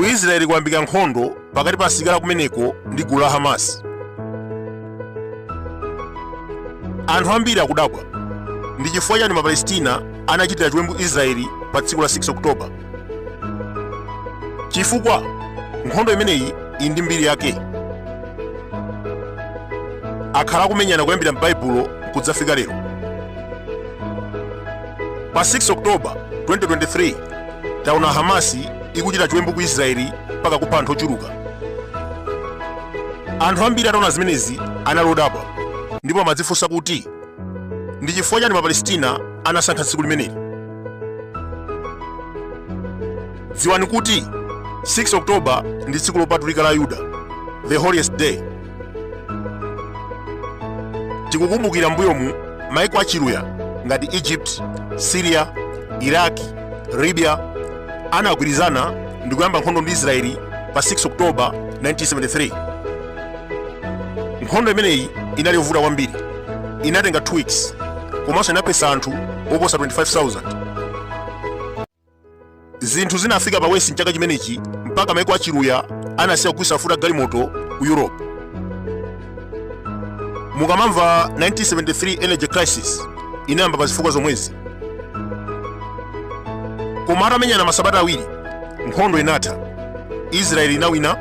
Israeli kuyambika nkhondo pakati pa asilikali kumeneko ndi gulu la Hamas. Anthu ambiri akudabwa ndi chifukwa chani Mapalestina anachitira chiwembu Israeli pa tsiku la 6 Oktoba. Chifukwa nkhondo imeneyi ili ndi mbiri yake. Akhala kumenyana kuyambira m'Baibulo kudzafika lero. Pa 6 Oktoba 2023 taona Hamasi ikuchita chiwembu ku Israeli mpaka kupha anthu ochuluka. Anthu ambiri ataona zimenezi analodabwa ndipo amadzifunsa kuti ndi chifukwa chani Mapalestina anasankha tsiku limeneli. Dziwani kuti 6 Oktoba ndi tsiku lopatulika la Yuda, the holiest day. Tikukumbukira mbuyomu maiko achiluya ngati Egypt, Syria, Iraq, Libya anagwirizana ndi kuyamba nkhondo ndi Israeli pa 6 Oktoba 1973. Nkhondo imeneyi inali yovuta kwambiri, inatenga 2 weeks komanso inaphetsa anthu oposa 25,000. Zinthu zinafika pa wesi mchaka chimenechi mpaka maiko achiluya anasiya kugwisa mafuta galimoto ku Europe. Mukamamva 1973 energy crisis inayamba pa zifukwa zomwezi. Koma atamenyana masabata awiri nkhondo inatha, Israeli inawina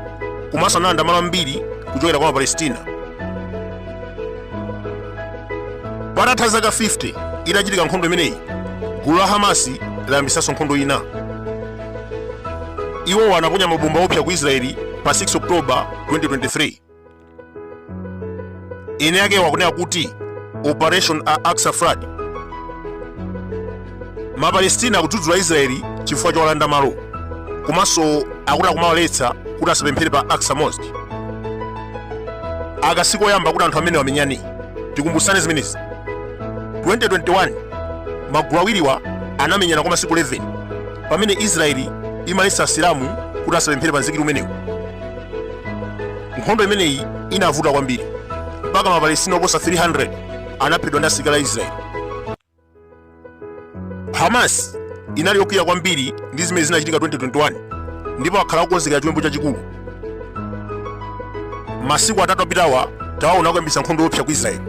komanso analanda malo ambiri kuchokera kwa Palestina. Patatha zaka 50 itachitika nkhondo imeneyi, gulu la Hamasi layambisanso nkhondo ina. Iwo anaponya mabomba opsa ku Israeli pa 6 Oktoba 2023. Ine yake wakunena kuti Operation Aqsa Flood. Mapalestina akudzudzula Israeli chifukwa cholanda malo, komanso akuti akumawaletsa kuti asapemphere pa Aqsa Mosque. Akasiku oyamba kuti anthu amene wamenyane. Tikumbusane zimenezi. 2021 magulu awiriwa anamenyana kwa masiku 11 pamene Israeli imaletsa asilamu kuti asapemphere pa mzikiti umenewu. Nkhondo imeneyi inavuta kwambiri mpaka Mapalestina oposa 300 anaphedwa ndi asilikali a Israeli. Hamas inali yokwiya kwambiri ndi zimene zinachitika 2021 ndipo akhala kukonzekera chiwembu chachikulu. Masiku atatu apitawa tawaona kuyambisa nkhondo yopsa ku Israeli.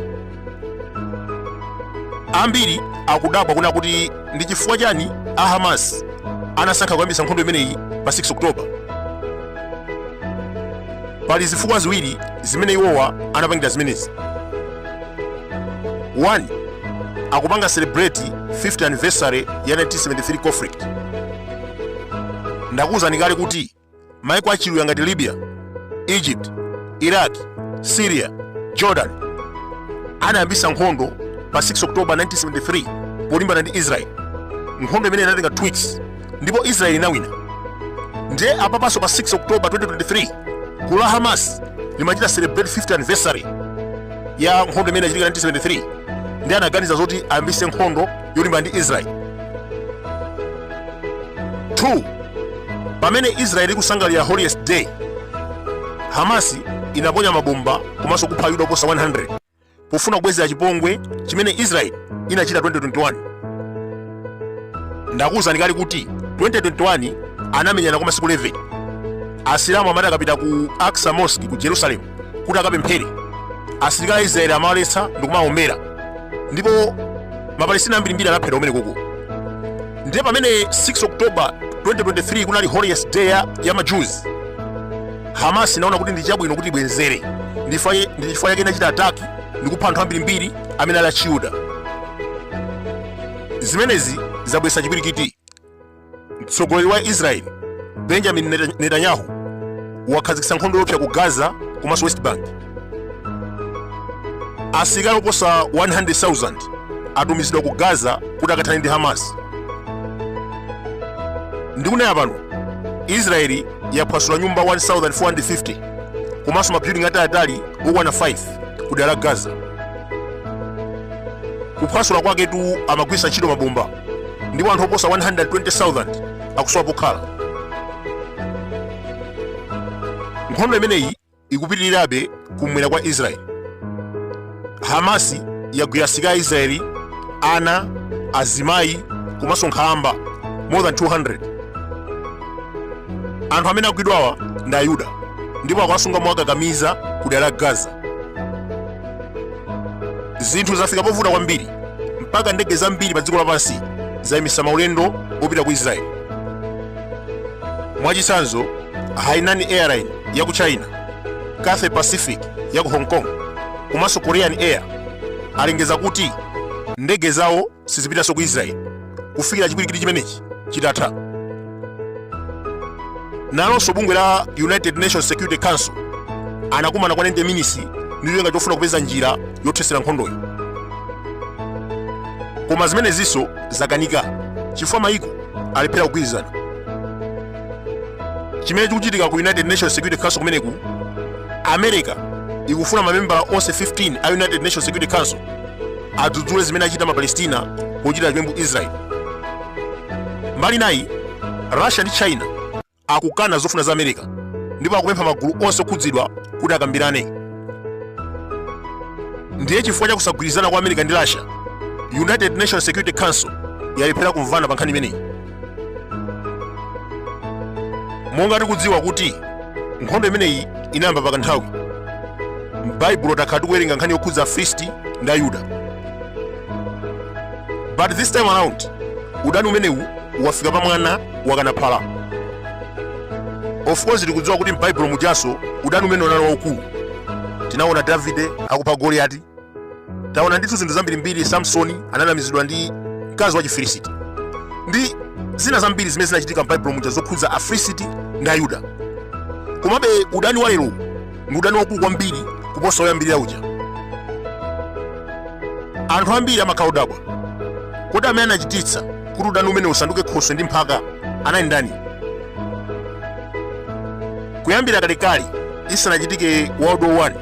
Ambiri akudabwa kuna kuti ndi chifukwa chani a Hamas anasankha kuyambisa nkhondo imeneyi pa 6 Oktoba. Pali zifukwa ziwiri zimene iwowa anapangira zimenezi. 1. Akupanga celebrate 50th anniversary ya 1973 conflict. Ndakuwuzani kale kuti maiko achiluya ngati Libya, Egypt, Iraq, Syria, Jordan anayambisa nkhondo pa 6 Oktoba 1973 polimbana ndi Israeli. Nkhondo imene inatenga 2 weeks ndipo Israeli inawina. Nde apapanso pa 6 Oktoba 2023 gulu la Hamas limachita celebrate 50th anniversary ya nkhondo imene inachitika 1973 ndi anaganiza zoti ayambise nkhondo yolimbana ndi Israeli. 2. Pamene Israeli ikusangalira holiest day, Hamasi inaponya mabomba komanso kupha Ayuda oposa 100 pofuna kubwezera chipongwe chimene Israeli inachita 2021. Ndakuwuzani kale kuti 2021 anamenyana kwa masiku 11. Asilamu amati akapita ku Aqsa Mosque ku Jerusalem kuti akapemphere, asilikali a Israeli amawaletsa ndi kumawombera, ndipo Mapalestina ambirimbiri anaphedwa kumene koko. Ndiye pamene 6 Oktoba 2023 kunali holiest day ya Majews, Hamas inaona kuti ndi chabwino kuti ibwenzere, ndi chifukwa yake inachita ataki ndi kupha anthu ambirimbiri amene ali achiyuda. Zimenezi zabweretsa chipwirikiti. Mtsogoleri wa Israeli Benjamin Netanyahu wakhazikitsa nkhondo yopsa ku Gaza komanso West Bank. Asilikali oposa 100,000 atumizidwa ku Gaza kuti akathane ndi Hamas. Ndikunena pano Israeli yaphwasula nyumba 1450 komanso mabuilding ataliatali okwana 5 ku dera la Gaza. Kuphwasula kwaketu amagwisa ntchito mabomba ndipo anthu oposa 120,000 akusowa pokhala. Nkhondo imeneyi ikupitirirabe kumwera kwa Israeli. Hamasi yagwira asilikali a Israeli, ana, azimayi komanso nkhalamba more than 200. anthu amene agwidwawa ndi Ayuda ndipo akuwasunga mwakakamiza ku dera la Gaza. Zinthu zafika povuta kwambiri mpaka ndege zambiri pa dziko lapansi zayimisa maulendo opita ku Israeli. Mwachitsanzo, Hainan Airline ya ku China, Cathay Pacific ya ku Hong Kong komanso Korean Air alengeza kuti ndege zawo sizipitanso ku Israeli kufikira chipwirikiti chimenechi chitatha. Nalonso bungwe la United Nations Security Council anakumana kwa 90 minutes ndi cholinga chofuna kupeza njira yothetsera nkhondoyi. Koma zimenezinso zakanika chifukwa mayiko alephera kugwirizana. Chimene chikuchitika ku United Nations Security Council kumeneku, America ikufuna mamembala onse 15 a United Nations Security Council adzudzule zimene achita ma Palestina pochita chiwembu Israel. Mbali nayi, Russia ndi China akukana zofuna za America ndipo akupempha magulu onse okhudzidwa kuti akambirane. Ndiye chifukwa cha kusagwirizana kwa America ndi Russia, United Nations Security Council yalephera kumvana pa nkhani imeneyi. Monga tikudziwa kuti nkhondo imeneyi inayamba pakanthawi, m'Baibulo takhala tikuwerenga nkhani yokhudza Afilisti ndi Ayuda. But this time around, udani umenewu wafika pa mwana wakanaphala. Of course tikudziwa kuti m'Baibulo mujaso udani umene unali waukulu. Tinaona Davide akupha Goliati, taona ndithu zinthu zambirimbiri. Samsoni ananamizidwa ndi mkazi wa Chifilisiti, ndi zina zambiri zimene zinachitika m'Baibulo muja zokhudza Afilisti ndi Ayuda. Komabe udani wa lero ndi udani waukulu kwambiri kuposa woyambirira uja. Anthu ambiri amakhala odabwa, kodi amene anachititsa kuti udani umene usanduke Nkhoswe ndi mphaka anali ndani? Kuyambira kalekale isanachitike World War I,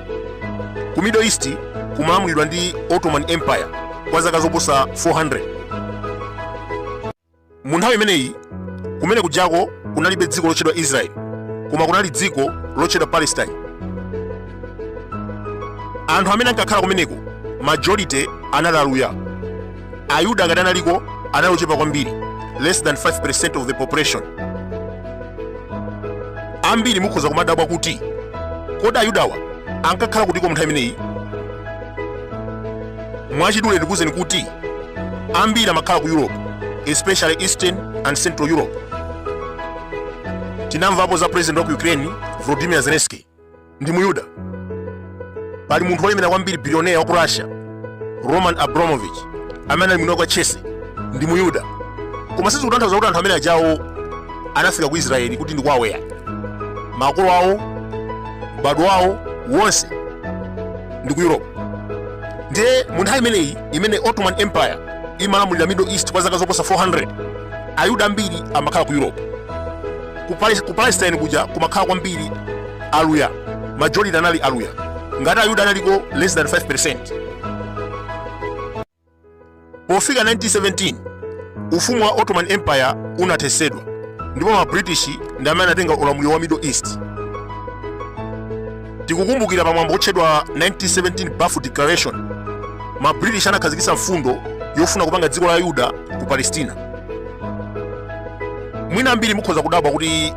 ku Middle East kumalamulidwa ndi Ottoman Empire kwa zaka zoposa 400. Mu nthawi imeneyi kumene kujako kunalibe dziko lotchedwa Israel, koma kunali dziko lotchedwa Palestine. Anthu amene ankakhala kumeneko majority anali Aluya. Ayuda ngati analiko anali ochepa kwambiri, less than 5% of the population. Ambiri mukhoza kumadabwa kuti kodi Ayudawa ankakhala kutiko mu nthawi imeneyi. Mwachidule ndikuwuzeni kuti ambiri amakhala ku Europe, especially Eastern and Central Europe. Tinamvapo za president wa Ukraine Volodymyr Zelensky ndi Muyuda. Pali munthu wolemera kwambiri billionaire wa ku Russia Roman Abramovich amene ali mwini wa Chelsea ndi Muyuda. Koma sizikutanthauza kuti anthu amene ajawo anafika ku Israeli kuti ndi kwawoya. Makolo awo, m'bado wawo wonse ndi ku Europe. Ndiye mu nthawi imeneyi imene Ottoman Empire imalamulira Middle East kwa zaka zoposa 400, Ayuda ambiri amakhala ku Europe. Ku Palestine kuja kumakhala kwambiri Aluya, majority anali Aluya, ngati Ayuda analiko less than 5%. Pofika 1917 ufumu wa Ottoman Empire unathesedwa ndipo ma British ndi amene anatenga ulamuliro wa Middle East. Tikukumbukira pamwambo otchedwa 1917 Balfour Declaration, ma British anakhazikitsa mfundo yofuna kupanga dziko la Ayuda ku Palestina. Mwina ambiri mukhoza kudabwa kuti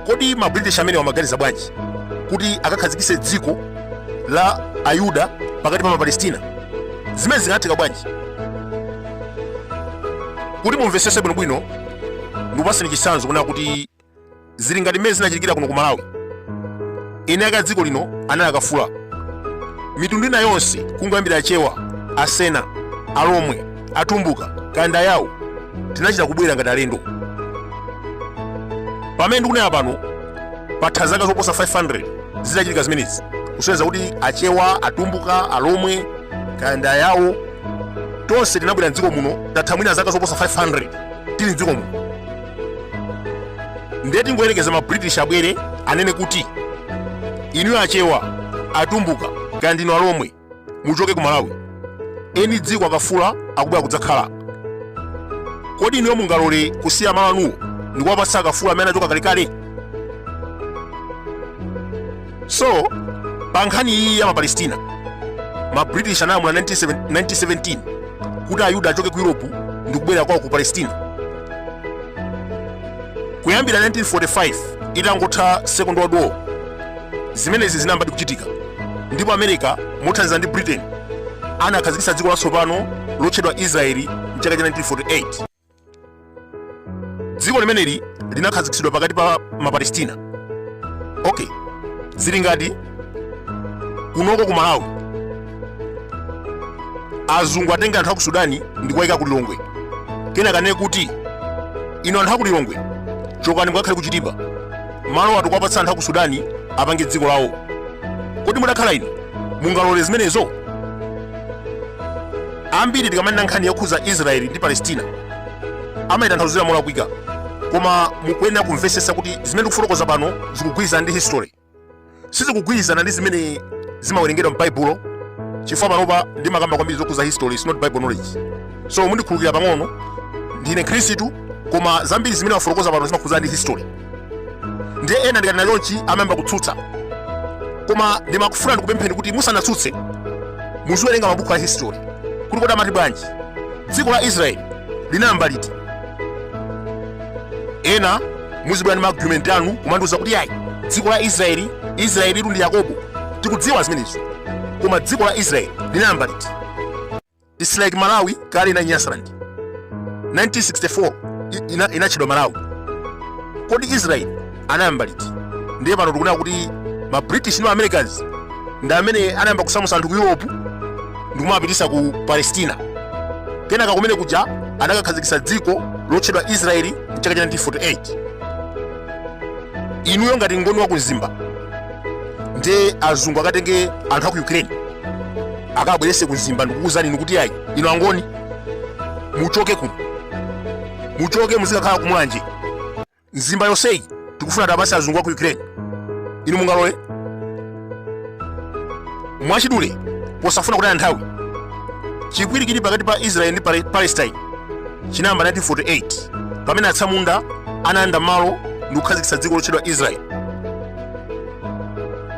kodi ma British amene wamaganiza bwanji kuti akakhazikitse dziko la Ayuda pakati pa ma Palestina. Zimene zinatheka bwanji? Kuti mumvesese bwinobwino ndikupaseni chitsanzo kunena kuti zili ngati mmene zinachitikira kuno ku Malawi. Ine aka dziko lino anali akafula. Mitundu ina yonse kungoyambira achewa, asena, alomwe, atumbuka, kanda yawo tinachita kubwera ngati alendo. Pamene ndikunena pano patha zaka zoposa 500 zinachitika zimenezi, kusonyeza kuti achewa, atumbuka, alomwe, kanda yawo tonse tinabwera mdziko muno tatha mwina zaka zoposa 500 tili mdziko muno. Ndiye tingoyerekeza ma British abwere anene kuti inu achewa, atumbuka, kandi inu alomwe muchoke ku Malawi, eni dziko akafula akubwera kudzakhala. Kodi inu mungalole kusiya malo anuwo ndikuwapatsa akafula amene achoka kalekale? So pa nkhani iyi ya Palestina, ma British analamula 1917 kuti Ayuda achoke ku Europe ndi kubwera kwawo ku Palestina. Kuyambira 1945 itangotha second world war zimenezi zinayamba kuchitika, ndipo America mothandiza ndi Britain anakhazikitsa dziko latsopano lotchedwa Israeli mchaka cha 1948. dziko limeneli linakhazikitsidwa pakati pa mapalestina. Okay, zili ngati kunoko ku Malawi azungu atenga anthu a ku Sudani ndi kuwayika ku Lilongwe, kena kanene kuti ino anthu a ku Lilongwe chokani mukakhale ku Chitimba, malo atu kuwapatsa anthu a ku Sudani apange dziko lawo. Kodi mudakhala ino mungalole zimenezo? Ambiri tikamanena nkhani yokhuza Israeli ndi Palestina amayitanthauzira molakwika, koma mukuyenera kumvetsetsa kuti zimene tikufotokoza pano zikugwirizana ndi history, sizikugwirizana ndi zimene zimawerengedwa m'Baibulo, chifukwa panopa ndimakamba kwambiri zokhuza history, is not Bible knowledge. So mundikhululukira pang'ono, ndine Khristu, koma zambiri zimene wafotokoza pano zimakhuza ndi history. Ndiye ena ndikati nalonchi amayamba kutsutsa, koma ndimakufuna ndikupempheni kuti musanatsutse muziwerenga mabuku a history kuti kodi amati bwanji dziko la Israeli linayamba liti. Ena muzibwera ndi argument anu kumandiuza kuti ayi dziko la Israeli litu ndi Yakobo, tikudziwa zimenezo, koma dziko la Israeli linayamba liti? It's like Malawi kale ina Nyasaland 1964 inatchedwa Malawi, kodi Israeli anayamba liti? Ndiye pano tikunena kuti ma British no Americans ndi amene anayamba kusamusa anthu ku Europe ndi kumapitisa ku Palestina, kenaka kumene kuja anakakhazikitsa dziko lotchedwa Israeli mchaka cha 1948. Inuyo ngati Nkhondo wa ku Zimba ndiye azungu akatenge anthu a ku Ukraine akabwerese ku Zimba ndikukuwuzani inu kuti ayi inu angoni muchoke kuno, muchoke muzikakhala kumwanje. Nzimba yonseyi tikufuna tapase azungu a ku Ukraine, inu mungalole? Mwachidule posafuna kuti anthawi chikwirikiri pakati pa Israeli ndi Palestine chinayamba 1948 pamene atsamunda anayenda malo ndi kukhazikitsa dziko lotchedwa Israeli.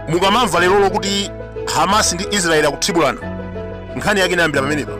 Mukamamva lero kuti Hamas ndi Israeli akuthibulana, nkhani yake inayambira pamenepa.